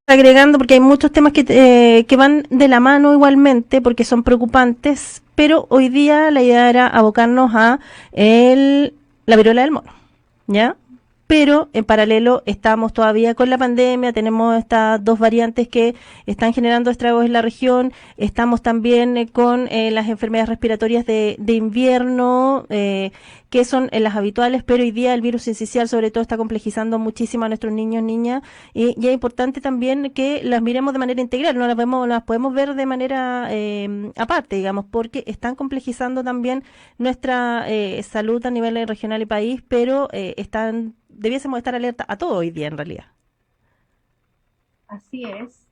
agregando, porque hay muchos temas que van de la mano igualmente, porque son preocupantes, pero hoy día la idea era abocarnos a la viruela del mono, ¿ya? Pero en paralelo estamos todavía con la pandemia, tenemos estas dos variantes que están generando estragos en la región, estamos también con las enfermedades respiratorias de invierno, que son las habituales, pero hoy día el virus sincicial sobre todo está complejizando muchísimo a nuestros niños, niñas, y es importante también que las miremos de manera integral, no las podemos ver de manera aparte, digamos, porque están complejizando también nuestra salud a nivel regional y país, pero debiésemos estar alerta a todo hoy día en realidad. Así es.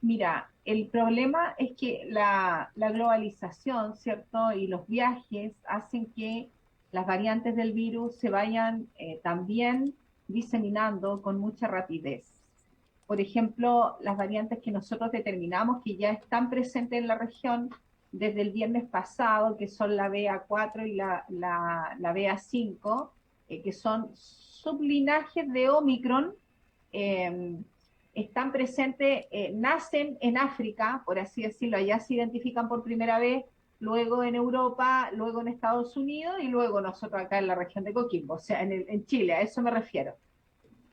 Mira, el problema es que la globalización, ¿cierto? Y los viajes hacen que las variantes del virus se vayan también diseminando con mucha rapidez. Por ejemplo, las variantes que nosotros determinamos que ya están presentes en la región desde el viernes pasado, que son la BA4 y la BA5, que son sublinajes de Omicron, eh, están presentes, nacen en África, por así decirlo, allá se identifican por primera vez, luego en Europa, luego en Estados Unidos y luego nosotros acá en la región de Coquimbo, o sea, en Chile, a eso me refiero.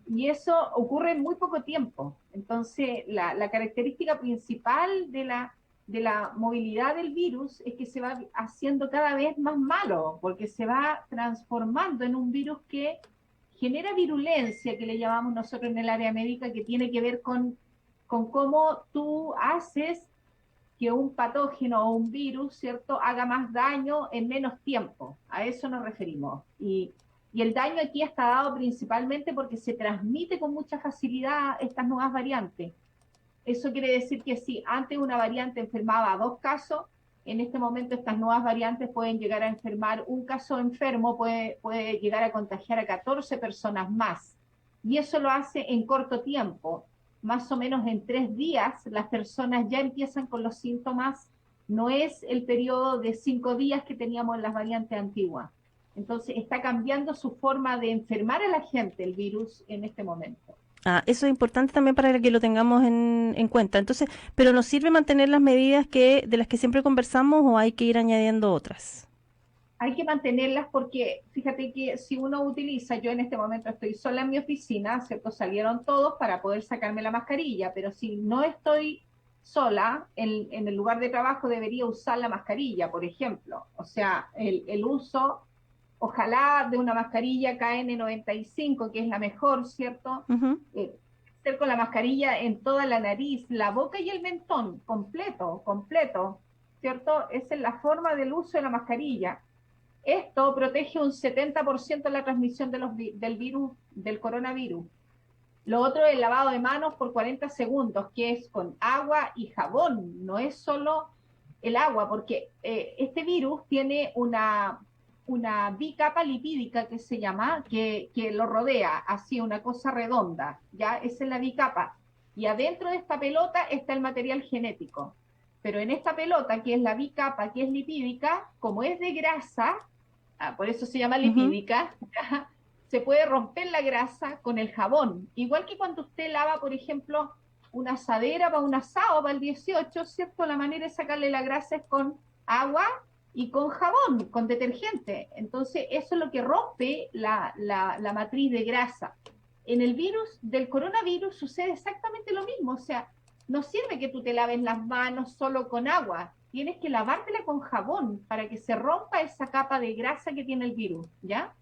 Y eso ocurre en muy poco tiempo. Entonces, la característica principal de la movilidad del virus es que se va haciendo cada vez más malo, porque se va transformando en un virus que genera virulencia, que le llamamos nosotros en el área médica, que tiene que ver con cómo tú haces que un patógeno o un virus, ¿cierto?, haga más daño en menos tiempo. A eso nos referimos. Y el daño aquí está dado principalmente porque se transmite con mucha facilidad estas nuevas variantes. Eso quiere decir que si antes una variante enfermaba a 2 casos, en este momento estas nuevas variantes pueden llegar a enfermar un caso enfermo, puede llegar a contagiar a 14 personas más. Y eso lo hace en corto tiempo. Más o menos en 3 días las personas ya empiezan con los síntomas. No es el periodo de 5 días que teníamos en las variantes antiguas. Entonces está cambiando su forma de enfermar a la gente el virus en este momento. Ah, eso es importante también para que lo tengamos en cuenta. Entonces, ¿pero nos sirve mantener las medidas de las que siempre conversamos o hay que ir añadiendo otras? Hay que mantenerlas porque fíjate que si uno utiliza, yo en este momento estoy sola en mi oficina, ¿cierto? Salieron todos para poder sacarme la mascarilla, pero si no estoy sola, en el lugar de trabajo debería usar la mascarilla, por ejemplo. O sea, el uso, ojalá de una mascarilla KN95, que es la mejor, ¿cierto? Ujú. Hacer con la mascarilla en toda la nariz, la boca y el mentón, completo, completo, ¿cierto? Esa es la forma del uso de la mascarilla. Esto protege un 70% de la transmisión del virus, del coronavirus. Lo otro es el lavado de manos por 40 segundos, que es con agua y jabón, no es solo el agua, porque este virus tiene una bicapa lipídica que se llama, que lo rodea, así una cosa redonda, ¿ya? Esa es la bicapa. Y adentro de esta pelota está el material genético. Pero en esta pelota, que es la bicapa, que es lipídica, como es de grasa, por eso se llama Ujú. lipídica, ¿ya? Se puede romper la grasa con el jabón. Igual que cuando usted lava, por ejemplo, una asadera para un asado, para el 18, ¿cierto? La manera de sacarle la grasa es con agua y con jabón, con detergente. Entonces, eso es lo que rompe la matriz de grasa. En el virus del coronavirus sucede exactamente lo mismo. O sea, no sirve que tú te laves las manos solo con agua. Tienes que lavártela con jabón para que se rompa esa capa de grasa que tiene el virus, ¿ya?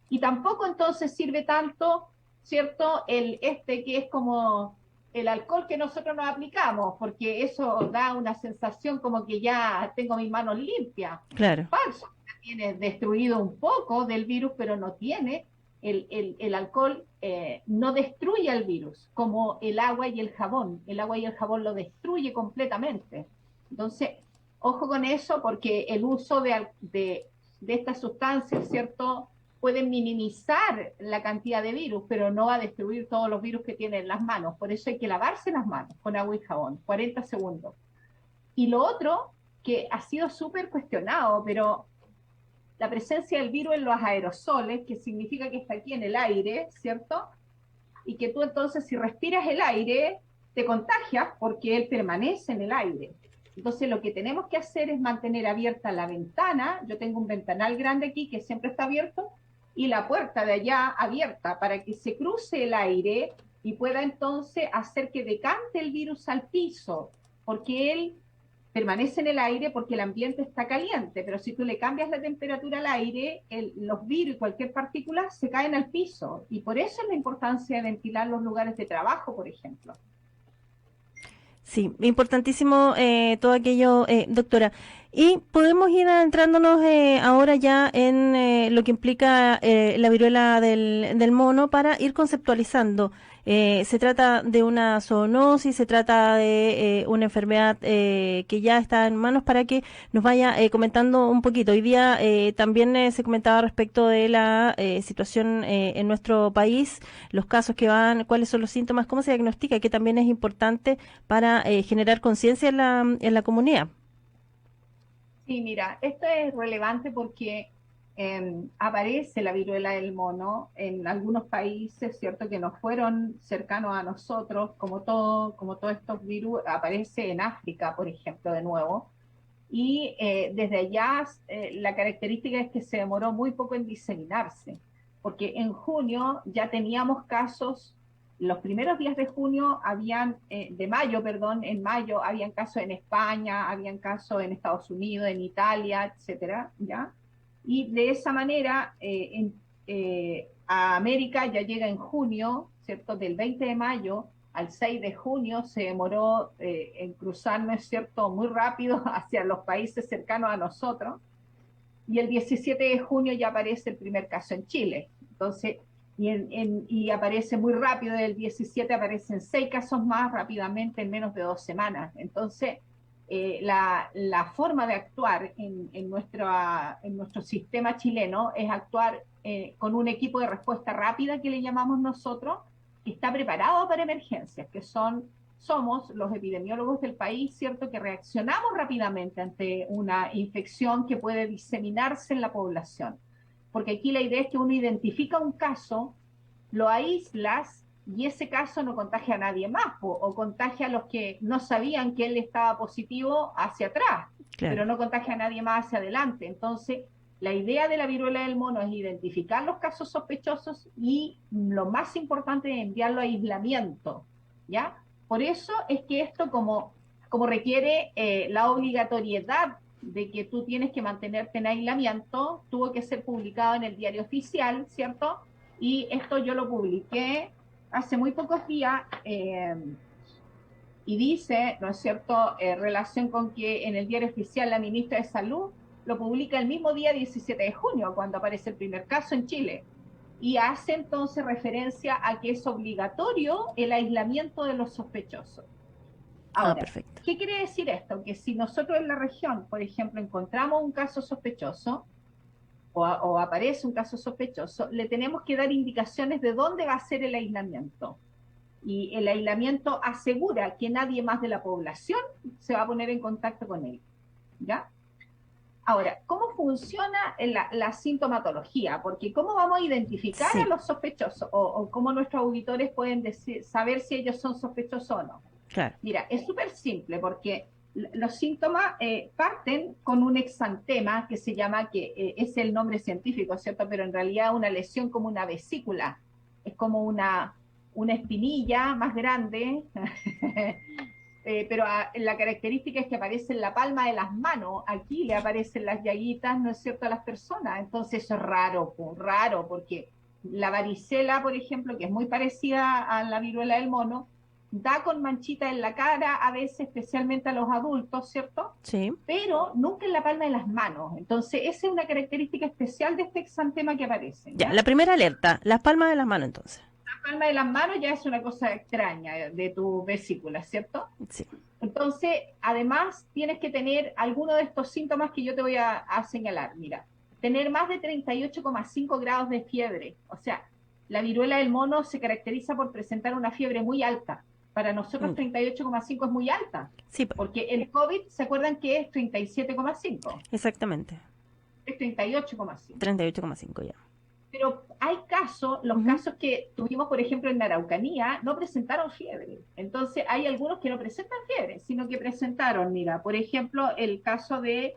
Y tampoco entonces sirve tanto, ¿cierto? Que es como el alcohol que nosotros nos aplicamos, porque eso da una sensación como que ya tengo mis manos limpias. Claro. Falso. Tiene destruido un poco del virus, pero no tiene. El alcohol no destruye al virus como el agua y el jabón. El agua y el jabón lo destruye completamente. Entonces, ojo con eso, porque el uso de estas sustancias, ¿cierto? Pueden minimizar la cantidad de virus, pero no va a destruir todos los virus que tienen en las manos. Por eso hay que lavarse las manos con agua y jabón, 40 segundos. Y lo otro, que ha sido súper cuestionado, pero la presencia del virus en los aerosoles, que significa que está aquí en el aire, ¿cierto? y que tú entonces si respiras el aire, te contagias porque él permanece en el aire. Entonces lo que tenemos que hacer es mantener abierta la ventana, yo tengo un ventanal grande aquí que siempre está abierto, y la puerta de allá abierta para que se cruce el aire y pueda entonces hacer que decante el virus al piso, porque él permanece en el aire porque el ambiente está caliente, pero si tú le cambias la temperatura al aire, los virus y cualquier partícula se caen al piso, y por eso es la importancia de ventilar los lugares de trabajo, por ejemplo. Sí, importantísimo todo aquello, doctora. Y podemos ir adentrándonos ahora ya en lo que implica la viruela del mono para ir conceptualizando. Se trata de una zoonosis, se trata de una enfermedad que ya está en manos para que nos vaya comentando un poquito. Hoy día también se comentaba respecto de la situación en nuestro país, los casos que van, cuáles son los síntomas, cómo se diagnostica, que también es importante para generar conciencia en la comunidad. Sí, mira, esto es relevante porque aparece la viruela del mono en algunos países, ¿cierto? Que no fueron cercanos a nosotros, como todos estos virus, aparece en África, por ejemplo, de nuevo. Y desde allá la característica es que se demoró muy poco en diseminarse, porque en junio ya teníamos casos, los primeros días de junio habían, de mayo, perdón, en mayo habían casos en España, habían casos en Estados Unidos, en Italia, etcétera, ¿ya? Y de esa manera a América ya llega en junio, ¿cierto? Del 20 de mayo al 6 de junio se demoró en cruzar, ¿no es cierto?, muy rápido hacia los países cercanos a nosotros, y el 17 de junio ya aparece el primer caso en Chile. Entonces, y aparece muy rápido, el 17 aparecen 6 casos más rápidamente en menos de 2 semanas. Entonces, la forma de actuar en nuestro sistema chileno es actuar con un equipo de respuesta rápida que le llamamos nosotros, que está preparado para emergencias, somos los epidemiólogos del país, ¿cierto?, que reaccionamos rápidamente ante una infección que puede diseminarse en la población. Porque aquí la idea es que uno identifica un caso, lo aíslas y ese caso no contagia a nadie más, o contagia a los que no sabían que él estaba positivo hacia atrás, Claro. pero no contagia a nadie más hacia adelante. Entonces, la idea de la viruela del mono es identificar los casos sospechosos y lo más importante es enviarlo a aislamiento, ¿ya? Por eso es que esto como requiere la obligatoriedad de que tú tienes que mantenerte en aislamiento, tuvo que ser publicado en el diario oficial, ¿cierto? Y esto yo lo publiqué hace muy pocos días y dice, ¿no es cierto?, relación con que en el diario oficial la ministra de Salud lo publica el mismo día 17 de junio, cuando aparece el primer caso en Chile. Y hace entonces referencia a que es obligatorio el aislamiento de los sospechosos. Ah, Ahora, perfecto. ¿qué quiere decir esto? Que si nosotros en la región, por ejemplo, encontramos un caso sospechoso o aparece un caso sospechoso, le tenemos que dar indicaciones de dónde va a ser el aislamiento. Y el aislamiento asegura que nadie más de la población se va a poner en contacto con él. ¿Ya? Ahora, ¿cómo funciona la sintomatología? Porque ¿cómo vamos a identificar a Sí, los sospechosos? O cómo nuestros auditores pueden saber si ellos son sospechosos o no. claro. Mira, es súper simple porque los síntomas parten con un exantema que se llama, que es el nombre científico, ¿cierto? Pero en realidad una lesión como una vesícula, es como una espinilla más grande, pero la característica es que aparece en la palma de las manos, aquí le aparecen las llaguitas, ¿no es cierto?, a las personas, entonces eso es raro, porque la varicela, por ejemplo, que es muy parecida a la viruela del mono, da con manchita en la cara, a veces especialmente a los adultos, ¿cierto? Sí. Pero nunca en la palma de las manos. Entonces, esa es una característica especial de este exantema que aparece, Ya, ¿ya? la primera alerta, las palmas de las manos entonces. La palma de las manos ya es una cosa extraña de tu vesícula, ¿cierto? Sí. Entonces, además, tienes que tener alguno de estos síntomas que yo te voy a señalar. Mira, tener más de 38,5 grados de fiebre. O sea, la viruela del mono se caracteriza por presentar una fiebre muy alta. Para nosotros Ya. 38,5 es muy alta, Sí, pues, porque el COVID, ¿se acuerdan que es 37,5? exactamente. Es 38,5. 38,5 ya. Pero hay casos, los Ujú. casos que tuvimos, por ejemplo, en la Araucanía, no presentaron fiebre. Entonces, hay algunos que no presentan fiebre, sino que presentaron, mira, por ejemplo, el caso de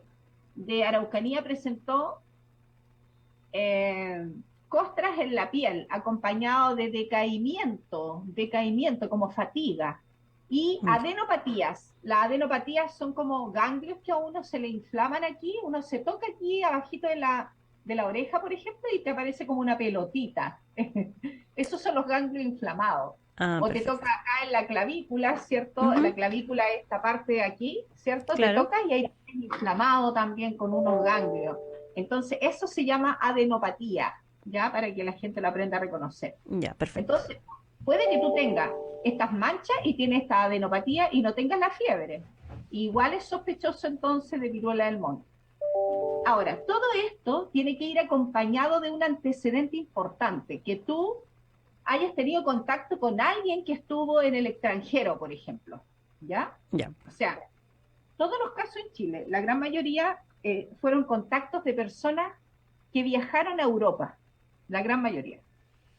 Araucanía presentó eh, costras en la piel, acompañado de decaimiento como fatiga, y Ya. adenopatías. Las adenopatías son como ganglios que a uno se le inflaman aquí, uno se toca aquí abajito de la oreja, por ejemplo, y te aparece como una pelotita. Esos son los ganglios inflamados. Ah, O te toca perfecto. acá en la clavícula, ¿cierto? Ujú. La clavícula es esta parte de aquí, ¿cierto? Te Claro. toca y ahí tienes inflamado también con unos ganglios. Entonces, eso se llama adenopatía, ¿ya? Para que la gente lo aprenda a reconocer. Ya, perfecto. Entonces, puede que tú tengas estas manchas y tienes esta adenopatía y no tengas la fiebre. Igual es sospechoso entonces de viruela del mono. Ahora, todo esto tiene que ir acompañado de un antecedente importante, que tú hayas tenido contacto con alguien que estuvo en el extranjero, por ejemplo, ¿ya? Ya. O sea, todos los casos en Chile, la gran mayoría fueron contactos de personas que viajaron a Europa, la gran mayoría,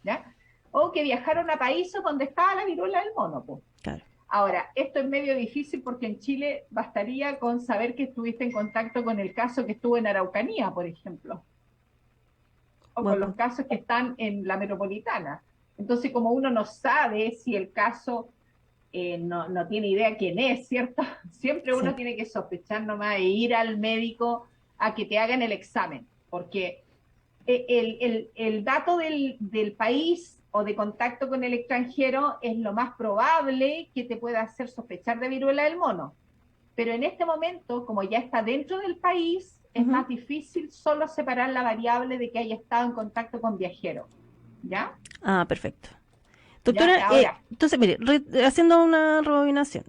¿ya? O que viajaron a países donde estaba la viruela del mono, pues. Claro. Ahora, esto es medio difícil porque en Chile bastaría con saber que estuviste en contacto con el caso que estuvo en Araucanía, por ejemplo, o Buen con los punto. casos que están en la metropolitana. Entonces, como uno no sabe si el caso no tiene idea quién es, ¿cierto? Siempre Sí. uno tiene que sospechar nomás e ir al médico a que te hagan el examen, porque el dato del país o de contacto con el extranjero es lo más probable que te pueda hacer sospechar de viruela del mono. Pero en este momento, como ya está dentro del país, es Ujú. más difícil solo separar la variable de que haya estado en contacto con viajeros. ¿Ya? Ah, perfecto. ¿Ya? Doctora, Ahora, entonces, mire, haciendo una rebobinación,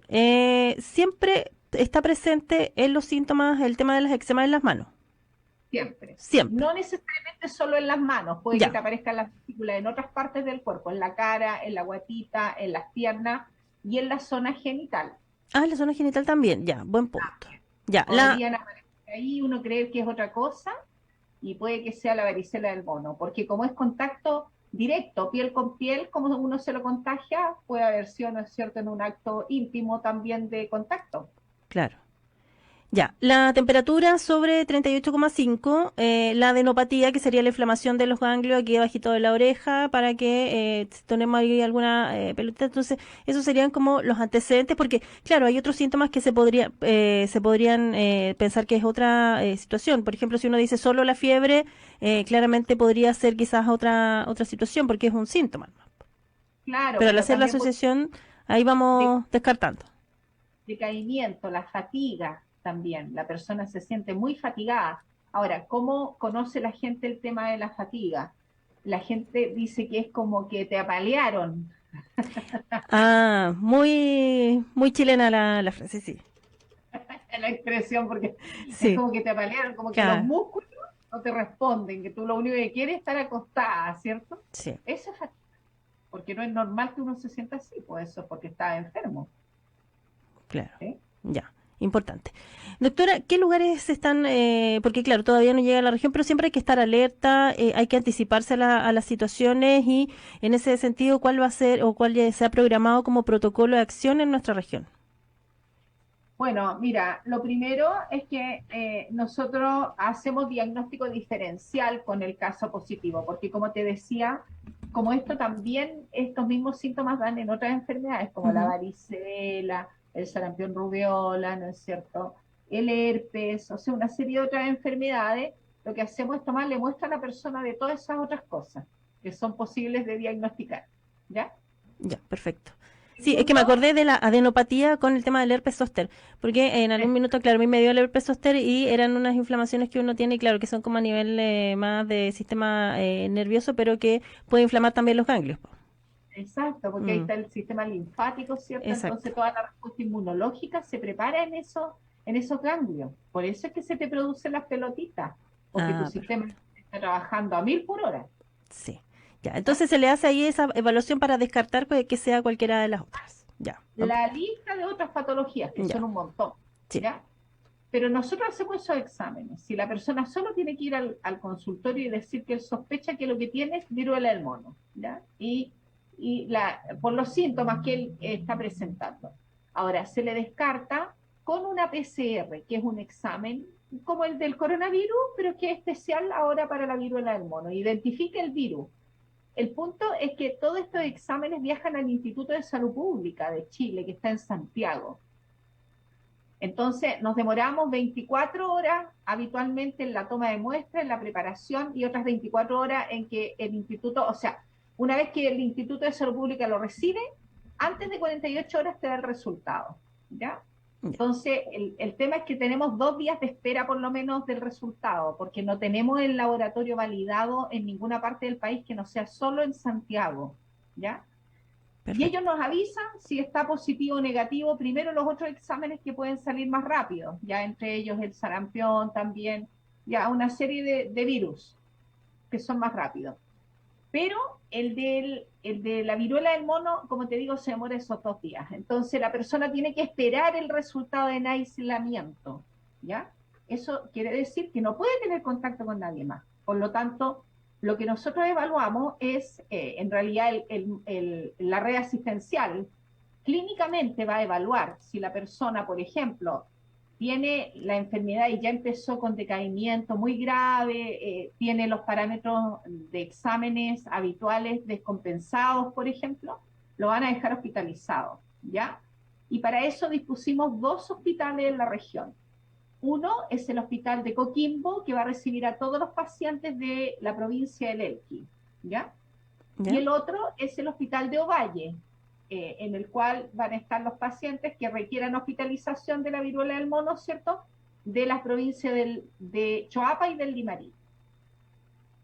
siempre está presente en los síntomas el tema de las eczemas en las manos. siempre. Siempre. No necesariamente solo en las manos, puede que Ya. te aparezcan las vesículas en otras partes del cuerpo, en la cara, en la guatita, en las piernas y en la zona genital. Ah, la zona genital también. Ya, buen punto. Ya, Podrían aparecer ahí, uno creer que es otra cosa y puede que sea la varicela del mono, porque como es contacto directo, piel con piel, como uno se lo contagia, puede haber sido, ¿no es cierto?, en un acto íntimo también de contacto. claro. Ya, la temperatura sobre 38,5, la adenopatía, que sería la inflamación de los ganglios aquí abajito de la oreja, para que si tenemos ahí alguna pelota, entonces esos serían como los antecedentes, porque claro, hay otros síntomas que se podrían pensar que es otra situación. Por ejemplo, si uno dice solo la fiebre, claramente podría ser quizás otra situación, porque es un síntoma. Claro, Pero al pero hacer la también puede asociación, ahí ser vamos descartando. decaimiento, la fatiga también. La persona se siente muy fatigada. Ahora, ¿cómo conoce la gente el tema de la fatiga? La gente dice que es como que te apalearon, Ah, muy chilena la frase, sí. la expresión, porque es Sí, como que te apalearon, como que los claro, músculos no te responden, que tú lo único que quieres es estar acostada, ¿cierto? sí, Eso es fatiga, porque no es normal que uno se sienta así, pues eso es porque está enfermo. claro. ¿Sí? Ya, importante. Doctora, ¿qué lugares están? Porque claro, todavía no llega a la región, pero siempre hay que estar alerta, hay que anticiparse a las situaciones y en ese sentido, ¿cuál va a ser o cuál ya se ha programado como protocolo de acción en nuestra región? Bueno, mira, lo primero es que nosotros hacemos diagnóstico diferencial con el caso positivo, porque como te decía, como esto también, estos mismos síntomas dan en otras enfermedades, como la Ujú. varicela, el sarampión rubiola, ¿no es cierto? El herpes, o sea, una serie de otras enfermedades, lo que hacemos es tomarle muestra a la persona de todas esas otras cosas que son posibles de diagnosticar, ¿ya? Ya, perfecto. Sí, es que me Segundo, acordé de la adenopatía con el tema del herpes zóster, porque en algún minuto, claro, a mí me dio el herpes zóster y eran unas inflamaciones que uno tiene, y claro, que son como a nivel más de sistema nervioso, pero que puede inflamar también los ganglios, po. exacto, porque ahí Mm, está el sistema linfático, ¿cierto? exacto. Entonces toda la respuesta inmunológica se prepara en esos ganglios. Por eso es que se te producen las pelotitas, porque tu Ah, sistema perfecto. está trabajando a 1000 por hora. Sí. Ya, ¿Ya? entonces se le hace ahí esa evaluación para descartar que sea cualquiera de las otras. Ya, La lista de otras patologías, que ya, son un montón, sí. ¿ya? Pero nosotros hacemos esos exámenes. Si la persona solo tiene que ir al consultorio y decir que él sospecha que lo que tiene es viruela del mono, ¿ya? Por los síntomas que él está presentando. Ahora, se le descarta con una PCR, que es un examen como el del coronavirus, pero que es especial ahora para la viruela del mono. Identifica el virus. El punto es que todos estos exámenes viajan al Instituto de Salud Pública de Chile, que está en Santiago. Entonces, nos demoramos 24 horas habitualmente en la toma de muestras, en la preparación, y otras 24 horas en que el instituto, o sea, una vez que el Instituto de Salud Pública lo recibe, antes de 48 horas te da el resultado, ¿ya? Entonces, el tema es que tenemos 2 días de espera por lo menos del resultado, porque no tenemos el laboratorio validado en ninguna parte del país que no sea solo en Santiago, ¿ya? Perfecto. Y ellos nos avisan si está positivo o negativo, primero los otros exámenes que pueden salir más rápido, ya entre ellos el sarampión también, ya una serie de virus que son más rápidos. Pero el de la viruela del mono, como te digo, se demora esos 2 días. Entonces la persona tiene que esperar el resultado en aislamiento, ¿ya? Eso quiere decir que no puede tener contacto con nadie más. Por lo tanto, lo que nosotros evaluamos es, en realidad, la red asistencial. Clínicamente va a evaluar si la persona, por ejemplo, tiene la enfermedad y ya empezó con decaimiento muy grave, tiene los parámetros de exámenes habituales descompensados, por ejemplo, lo van a dejar hospitalizado, ¿ya? Y para eso dispusimos 2 hospitales en la región. Uno es el hospital de Coquimbo, que va a recibir a todos los pacientes de la provincia del Elqui, ¿ya? ¿Ya? Y el otro es el hospital de Ovalle, en el cual van a estar los pacientes que requieran hospitalización de la viruela del mono, ¿cierto?, de las provincias de Choapa y del Limarí.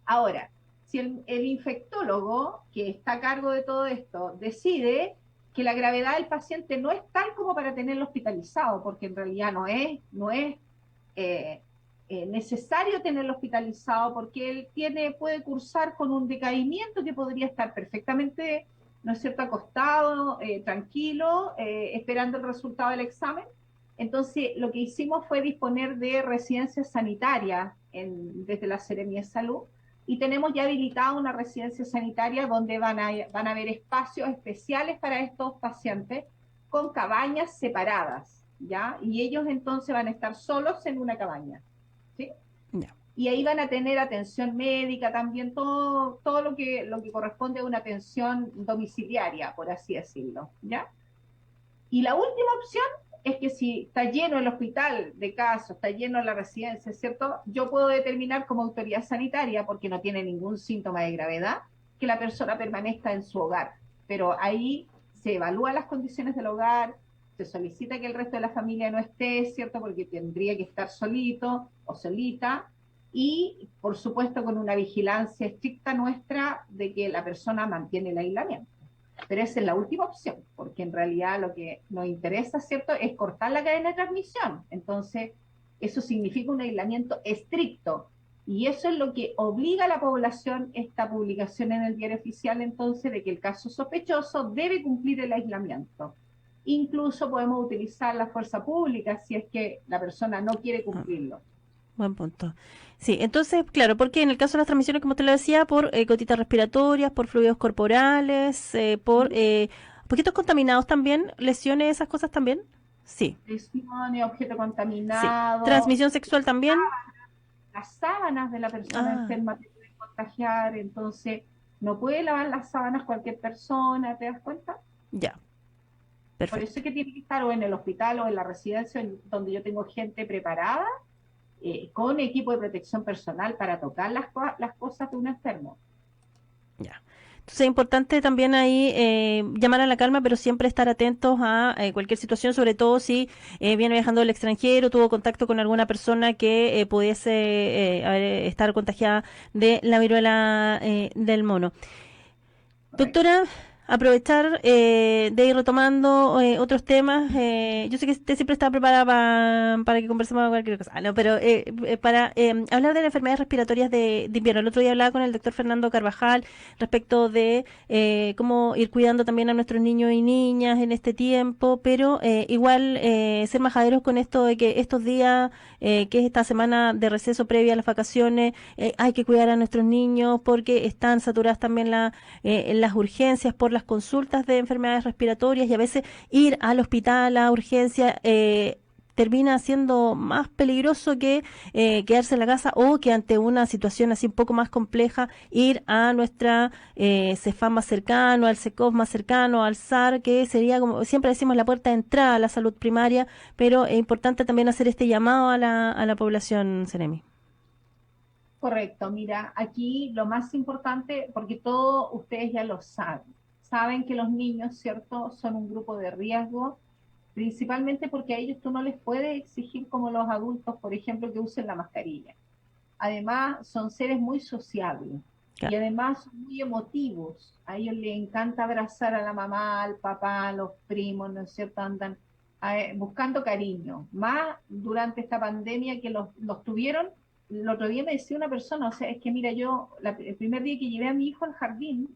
Ahora, si el infectólogo, que está a cargo de todo esto, decide que la gravedad del paciente no es tal como para tenerlo hospitalizado, porque en realidad no es necesario tenerlo hospitalizado, porque él puede cursar con un decaimiento que podría estar perfectamente, ¿no es cierto?, acostado, tranquilo, esperando el resultado del examen. Entonces, lo que hicimos fue disponer de residencias sanitarias desde la Seremía de Salud, y tenemos ya habilitada una residencia sanitaria donde van a haber espacios especiales para estos pacientes con cabañas separadas, ¿ya? Y ellos entonces van a estar solos en una cabaña, ¿sí? Yeah. Y ahí van a tener atención médica también, todo lo que corresponde a una atención domiciliaria, por así decirlo, ¿ya? Y la última opción es que si está lleno el hospital de casos, está lleno la residencia, ¿cierto? Yo puedo determinar como autoridad sanitaria, porque no tiene ningún síntoma de gravedad, que la persona permanezca en su hogar. Pero ahí se evalúan las condiciones del hogar, se solicita que el resto de la familia no esté, ¿cierto? Porque tendría que estar solito o solita, y por supuesto con una vigilancia estricta nuestra de que la persona mantiene el aislamiento. Pero esa es la última opción, porque en realidad lo que nos interesa, ¿cierto?, es cortar la cadena de transmisión. Entonces, eso significa un aislamiento estricto, y eso es lo que obliga a la población, esta publicación en el diario oficial, entonces, de que el caso sospechoso debe cumplir el aislamiento. Incluso podemos utilizar la fuerza pública si es que la persona no quiere cumplirlo. Buen punto. Sí, entonces, claro, porque en el caso de las transmisiones, como te lo decía, por gotitas respiratorias, por fluidos corporales, por objetos contaminados también, lesiones, esas cosas también. Sí. Lesiones, objeto contaminado. Sí. Transmisión sexual también. Las sábanas de la persona enferma te pueden contagiar, entonces no puede lavar las sábanas cualquier persona, ¿te das cuenta? Ya. Perfecto. Por eso es que tiene que estar o en el hospital o en la residencia donde yo tengo gente preparada, con equipo de protección personal para tocar las cosas de un enfermo. Ya. Entonces es importante también ahí llamar a la calma, pero siempre estar atentos a cualquier situación, sobre todo si viene viajando del extranjero, tuvo contacto con alguna persona que pudiese estar contagiada de la viruela del mono. Doctora aprovechar de ir retomando otros temas. Yo sé que usted siempre está preparada para que conversemos de cualquier cosa, no, pero para hablar de las enfermedades respiratorias de invierno. El otro día hablaba con el doctor Fernando Carvajal respecto de cómo ir cuidando también a nuestros niños y niñas en este tiempo, pero igual ser majaderos con esto de que estos días, que es esta semana de receso previa a las vacaciones, hay que cuidar a nuestros niños porque están saturadas también en las urgencias por las consultas de enfermedades respiratorias, y a veces ir al hospital a urgencia termina siendo más peligroso que quedarse en la casa, o que ante una situación así un poco más compleja ir a nuestra CEFAM más cercano, al SECOF más cercano, al SAR, que sería, como siempre decimos, la puerta de entrada a la salud primaria, pero es importante también hacer este llamado a la población, Seremi. Correcto, mira, aquí lo más importante, porque todos ustedes ya lo saben que los niños, ¿cierto?, son un grupo de riesgo, principalmente porque a ellos tú no les puedes exigir como los adultos, por ejemplo, que usen la mascarilla. Además, son seres muy sociables y Claro. además son muy emotivos. A ellos les encanta abrazar a la mamá, al papá, a los primos, ¿no es cierto? Andan buscando cariño. Más durante esta pandemia que los tuvieron. El otro día me decía una persona, o sea, es que mira, el primer día que llevé a mi hijo al jardín,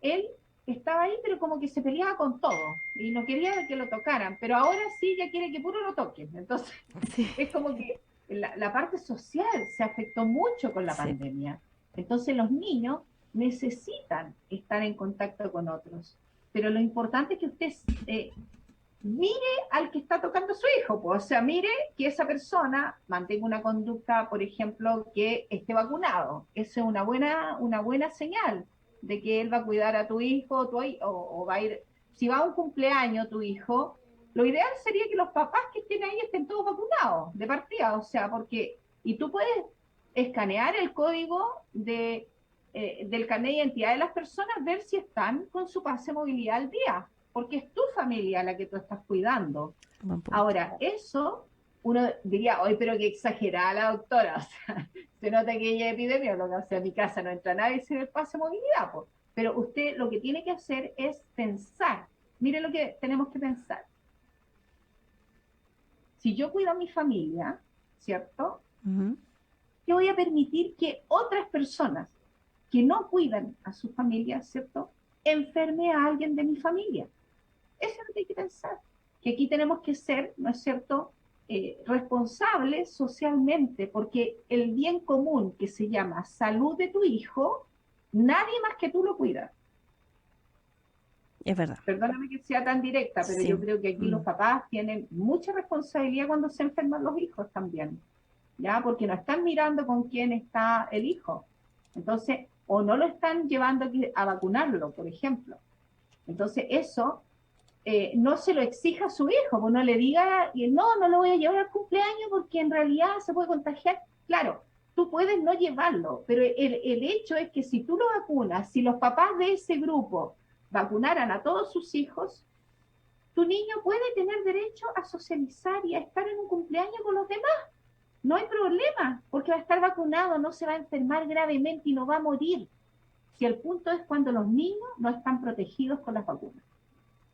él estaba ahí, pero como que se peleaba con todo y no quería que lo tocaran, pero ahora sí ya quiere que puro lo toquen. Entonces, Sí, es como que la parte social se afectó mucho con la sí. pandemia. Entonces los niños necesitan estar en contacto con otros. Pero lo importante es que usted mire al que está tocando a su hijo, pues, o sea, mire que esa persona mantenga una conducta, por ejemplo, que esté vacunado. Eso es una buena señal de que él va a cuidar a tu hijo, o va a ir, si va a un cumpleaños tu hijo, lo ideal sería que los papás que estén ahí estén todos vacunados de partida, o sea, y tú puedes escanear el código del carnet de identidad de las personas, ver si están con su pase de movilidad al día, porque es tu familia la que tú estás cuidando. Buen punto. Ahora, eso uno diría, hoy pero qué exagerada la doctora, o sea, se nota que ella es epidemióloga, o sea, a mi casa no entra nadie sin el pase de movilidad, pues. Pero usted lo que tiene que hacer es pensar, mire lo que tenemos que pensar. Si yo cuido a mi familia, ¿cierto? Ujú. ¿Qué voy a permitir que otras personas que no cuidan a su familia, ¿cierto?, enferme a alguien de mi familia? Eso es lo que hay que pensar, que aquí tenemos que ser, ¿no es cierto?, responsables socialmente, porque el bien común que se llama salud de tu hijo, nadie más que tú lo cuida. Es verdad. Perdóname que sea tan directa, pero Sí. yo creo que aquí los Mm. papás tienen mucha responsabilidad cuando se enferman los hijos también, ¿ya? Porque no están mirando con quién está el hijo. Entonces, o no lo están llevando a vacunarlo, por ejemplo. Entonces, eso no se lo exija a su hijo, pues no le diga, no lo voy a llevar al cumpleaños porque en realidad se puede contagiar. Claro, tú puedes no llevarlo, pero el hecho es que si tú lo vacunas, si los papás de ese grupo vacunaran a todos sus hijos, tu niño puede tener derecho a socializar y a estar en un cumpleaños con los demás. No hay problema, porque va a estar vacunado, no se va a enfermar gravemente y no va a morir. Si el punto es cuando los niños no están protegidos con las vacunas.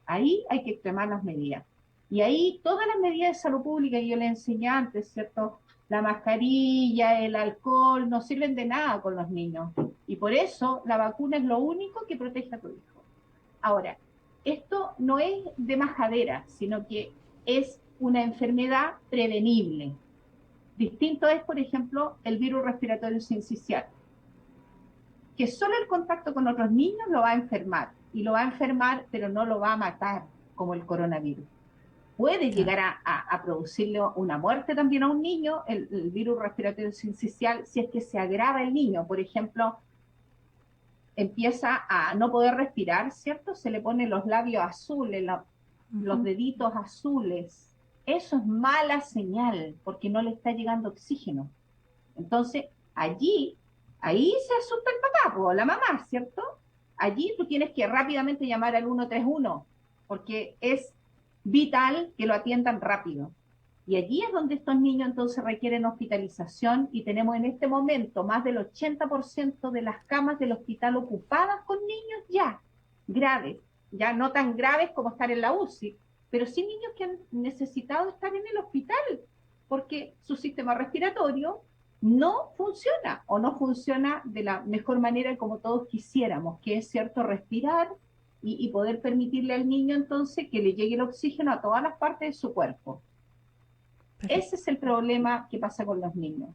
Ahí hay que extremar las medidas. Y ahí todas las medidas de salud pública que yo le enseñé antes, ¿cierto? La mascarilla, el alcohol, no sirven de nada con los niños. Y por eso la vacuna es lo único que protege a tu hijo. Ahora, esto no es de majadera, sino que es una enfermedad prevenible. Distinto es, por ejemplo, el virus respiratorio sincicial, que solo el contacto con otros niños lo va a enfermar. Y lo va a enfermar, pero no lo va a matar como el coronavirus. Puede Claro. llegar a producirle una muerte también a un niño, el virus respiratorio sincicial, si es que se agrava el niño. Por ejemplo, empieza a no poder respirar, ¿cierto? Se le ponen los labios azules, los Ujú. deditos azules. Eso es mala señal, porque no le está llegando oxígeno. Entonces, ahí se asusta el papá o la mamá, ¿cierto? Allí tú tienes que rápidamente llamar al 131, porque es vital que lo atiendan rápido. Y allí es donde estos niños entonces requieren hospitalización, y tenemos en este momento más del 80% de las camas del hospital ocupadas con niños ya graves. ya no tan graves como estar en la UCI, pero sí niños que han necesitado estar en el hospital, porque su sistema respiratorio no funciona o no funciona de la mejor manera como todos quisiéramos, que es cierto respirar y poder permitirle al niño entonces que le llegue el oxígeno a todas las partes de su cuerpo. Perfecto. Ese es el problema que pasa con los niños.